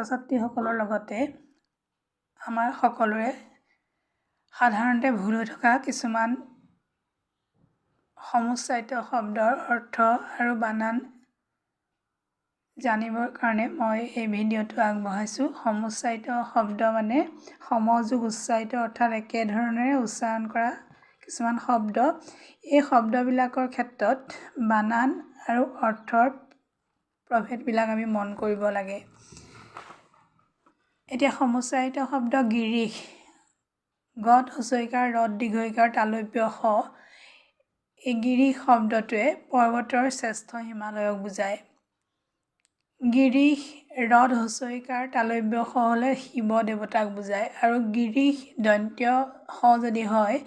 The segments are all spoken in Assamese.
ছাত্ৰ-ছাত্ৰীসকলৰ লগতে আমাৰ সকলোৰে সাধাৰণতে ভুল হৈ থকা কিছুমান সমুচ্চাৰিত শব্দৰ অৰ্থ আৰু বানান জানিবৰ কাৰণে মই এই ভিডিঅ'টো আগবঢ়াইছোঁ। সমুচ্চাৰিত শব্দ মানে সমযোগ উচ্চাৰিত অৰ্থাৎ একেধৰণেৰে উচ্চাৰণ কৰা কিছুমান শব্দ। এই শব্দবিলাকৰ ক্ষেত্ৰত বানান আৰু অৰ্থৰ প্ৰভেদবিলাক আমি মন কৰিব লাগে। এতিয়া সমুচ্চাৰিত শব্দ গিৰিশ, গত হছইকাৰ ৰত দীৰ্ঘইকাৰ তালব্য শ। এই গিৰিশ শব্দটোৱে পৰ্বতৰ শ্ৰেষ্ঠ হিমালয়ক বুজায়। গিৰিশ ৰদ হছইকাৰ তালব্য শ হ'লে শিৱ দেৱতাক বুজায় আৰু গিৰিশ দন্ত্য শ যদি হয়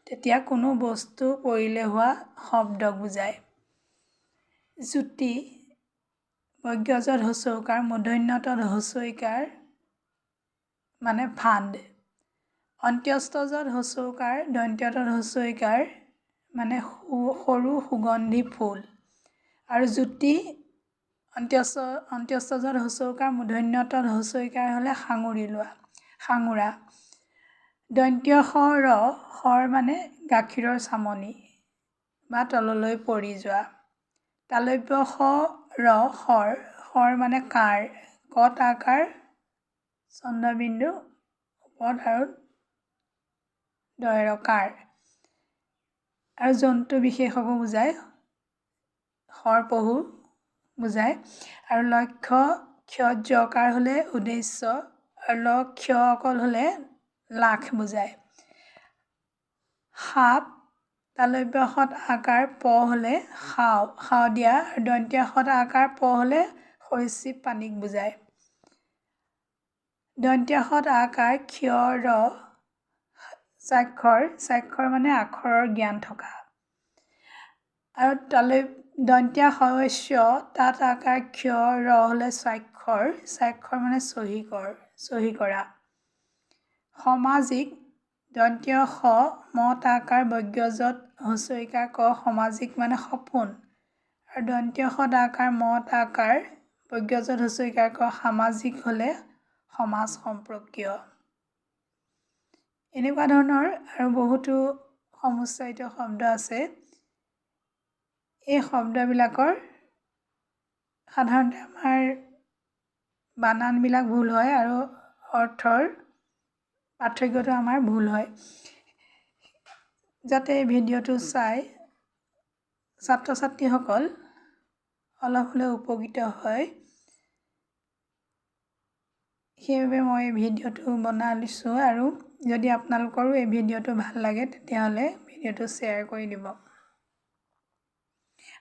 তেতিয়া কোনো বস্তু পৰিলে হোৱা শব্দক বুজায়। জ্যোতি বজ্ৰযত হছৌকাৰ মূৰ্ধন্যতত হছইকাৰ মানে ফাণ্ড। অন্ত্যস্তযত হছৌকাৰ দন্ত্যতত হছইকাৰ মানে সৰু সুগন্ধি ফুল। আৰু জ্যোতি অন্ত্যস্তযত হছৌকাৰ মূৰ্ধন্যতত হছইকাৰ হ'লে সাঙুৰি লোৱা, সাঙুৰা। দন্ত্য শ ৰ, শৰ মানে গাখীৰৰ চামনি বা তললৈ পৰি যোৱা। তালব্য শ ৰ শৰ, শৰ মানে কাঁড়, কত আকাৰ চন্দ্ৰবিন্দু ওপৰত আৰু দয়ৰ কাঁড়। আৰু জন্তু বিশেষকো বুজায়, শৰ পহু বুজায়। আৰু লক্ষ্য ক্ষ যকাৰ হ'লে উদ্দেশ্য আৰু ল ক্ষ অকল হ'লে লাখ বুজায়। সাপ তালব্য শত আকাৰ প হ'লে শাওদিয়া আৰু দন্ত্য শত আকাৰ প হ'লে সৰীসৃপ প্ৰাণীক বুজায়। দন্ত্য শত আকাৰ ক্ষ ৰ স্বাক্ষৰ, স্বাক্ষৰ মানে আখৰৰ জ্ঞান থকা। আৰু দন্ত্য হস্য তাত আকাৰ ক্ষ ৰ হ'লে স্বাক্ষৰ, স্বাক্ষৰ মানে চহী কৰা। সামাজিক দন্ত্য স মত আকাৰ বজ্ৰযত হছইকাৰ ক সামাজিক মানে সপোন। আৰু দন্ত্য শত আকাৰ মত আকাৰ বজ্ৰযত হছইকাৰ ক সামাজিক হ'লে সমাজ সম্পৰ্কীয়। এনেকুৱা ধৰণৰ আৰু বহুতো সমুচ্চাৰিত শব্দ আছে। এই শব্দবিলাকৰ সাধাৰণতে আমাৰ বানানবিলাক ভুল হয় আৰু অৰ্থৰ পাৰ্থক্যটো আমাৰ ভুল হয়। যাতে এই ভিডিঅ'টো চাই ছাত্ৰ-ছাত্ৰীসকল অলপ হ'লেও উপকৃত হয় সেইবাবে মই এই ভিডিঅ'টো বনাইছোঁ। আৰু যদি আপোনালোকৰো এই ভিডিঅ'টো ভাল লাগে তেতিয়াহ'লে ভিডিঅ'টো শ্বেয়াৰ কৰি দিব।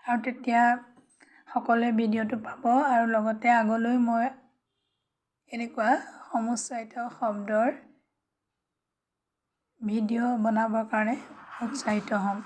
আৰু তেতিয়া সকলোৱে ভিডিঅ'টো পাব আৰু লগতে আগলৈ মই এনেকুৱা সমুচ্চাৰিত শব্দৰ ভিডিঅ' বনাবৰ কাৰণে উৎসাহিত হ'ম।